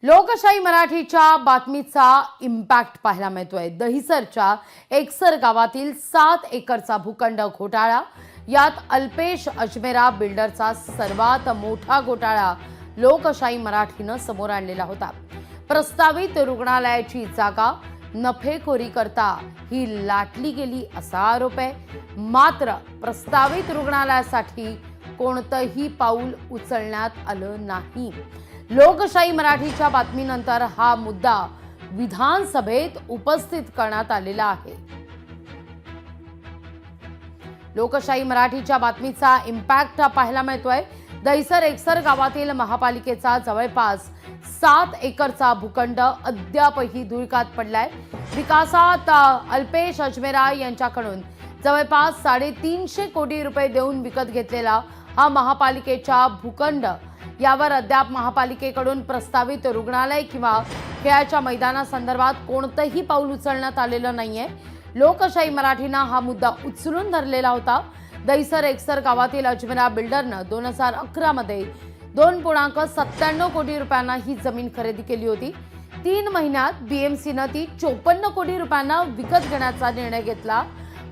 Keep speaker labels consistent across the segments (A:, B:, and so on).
A: लोकशाही मराठीच्या बातमीचा इम्पॅक्ट पाहायला मिळतोय। दहिसरच्या एकसर गावातील 7 एकरचा भूखंड घोटाळा, यात अल्पेश अजमेरा बिल्डरचा सर्वात मोठा घोटाळा लोकशाही मराठीनं समोर आणलेला होता। प्रस्तावित रुग्णालयाची जागा नफेखोरी करता ही लाटली गेली असा आरोप आहे। मात्र प्रस्तावित रुग्णालयासाठी कोणतंही पाऊल उचलण्यात आलं नाही। लोकशाही मराठीच्या बातमीनंतर हा मुद्दा विधानसभेत उपस्थित करण्यात आलेला आहे। लोकशाही मराठीच्या बातमीचा इम्पॅक्ट पाहायला मिळतोय। दहिसर एकसर गावातील महापालिकेचा जवळपास 7 एकरचा भूखंड अद्यापही धुळकात पडलाय। विकासात अल्पेश अजमेरा यांच्याकडून जवळपास 350 कोटी रुपये देऊन विकत घेतलेला हा महापालिकेचा भूखंड, यावर अद्याप महापालिकेकडून प्रस्तावित रुग्णालय किंवा खेळाच्या मैदानासंदर्भात कोणतंही पाऊल उचलण्यात आलेलं नाहीये। लोकशाही मराठीनं हा मुद्दा उचलून धरलेला होता। दहिसर एकसर गावातील अजमेरा बिल्डरनं 2011 मध्ये 2.97 कोटी रुपयांना ही जमीन खरेदी केली होती। 3 महिन्यात बीएमसीनं ती 54 कोटी रुपयांना विकत घेण्याचा निर्णय घेतला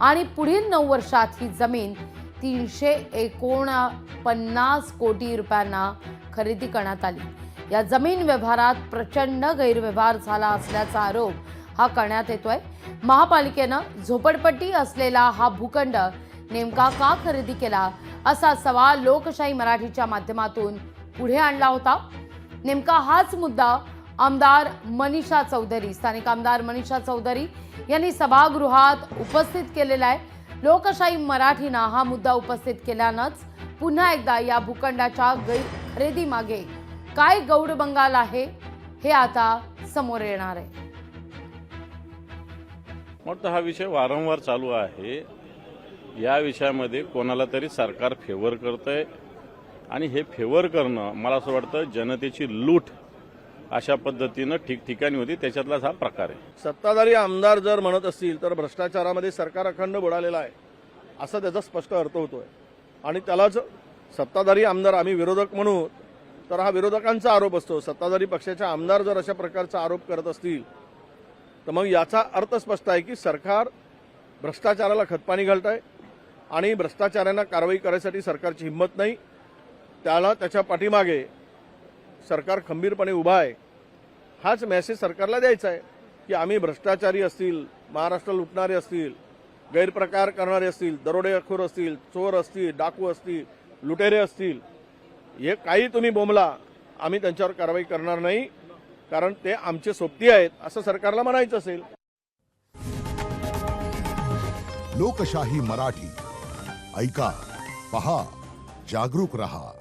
A: आणि पुढील 9 वर्षात ही जमीन 349 कोटी रुपयांना खरेदी करण्यात आली। या जमीन व्यवहारात प्रचंड गैरव्यवहार झाला असल्याचा आरोप हा करण्यात येतोय। महापालिकेनं झोपडपट्टी असलेला हा भूखंड नेमका का खरेदी केला असा सवाल लोकशाही मराठीच्या माध्यमातून पुढे आणला होता। नेमका हाच मुद्दा आमदार मनीषा चौधरी, स्थानिक आमदार मनीषा चौधरी यांनी सभागृहात उपस्थित केलेला आहे। लोकशाही मराठीनं हा मुद्दा उपस्थित केल्यानंच पुन्हा एकदा या भूखंडाच्या खरेदी मागे काय गौड बंगाल आहे हे आता समोर येणार आहे।
B: मग हा विषय वारंवार चालू आहे। या विषयामध्ये कोणाला तरी सरकार फेवर करतंय आणि हे फेवर करणं मला असं वाटतं जनतेची लूट अशा पद्धतीनं ठिकठिकाणी होती, त्याच्यातलाच हा प्रकार आहे।
C: सत्ताधारी आमदार जर म्हणत असतील तर भ्रष्टाचारामध्ये सरकार अखंड बुडालेला आहे असा त्याचा स्पष्ट अर्थ होतोय आणि त्यालाच सत्ताधारी आमदार आम्ही विरोधक म्हणू तर हा विरोधकांचा आरोप असतो। सत्ताधारी पक्षाचे आमदार जर अशा प्रकारचा आरोप करत असतील तर मग याचा अर्थ स्पष्ट आहे की सरकार भ्रष्टाचाराला खतपाणी घालत आहे आणि भ्रष्टाचारांना कारवाई करण्यासाठी सरकारची हिंमत नाही। त्याला त्याच्या पाठीमागे सरकार खंबीरपणे उभा आहे। हाच मेसेज सरकारला द्यायचा आहे की आम्ही भ्रष्टाचारी असतील, महाराष्ट्र लुटणारे असतील, गैरप्रकार करणारे असतील, दरोडेखोर असतील, चोर असतील, डाकू असतील, लुटेरे असतील, हे काही तुम्ही बोंबला, आम्ही त्यांच्यावर कारवाई करणार नाही, कारण ते आमचे सोबती आहेत असं सरकारला म्हणायचं असेल।
D: लोकशाही मराठी ऐका, पहा, जागरूक रहा।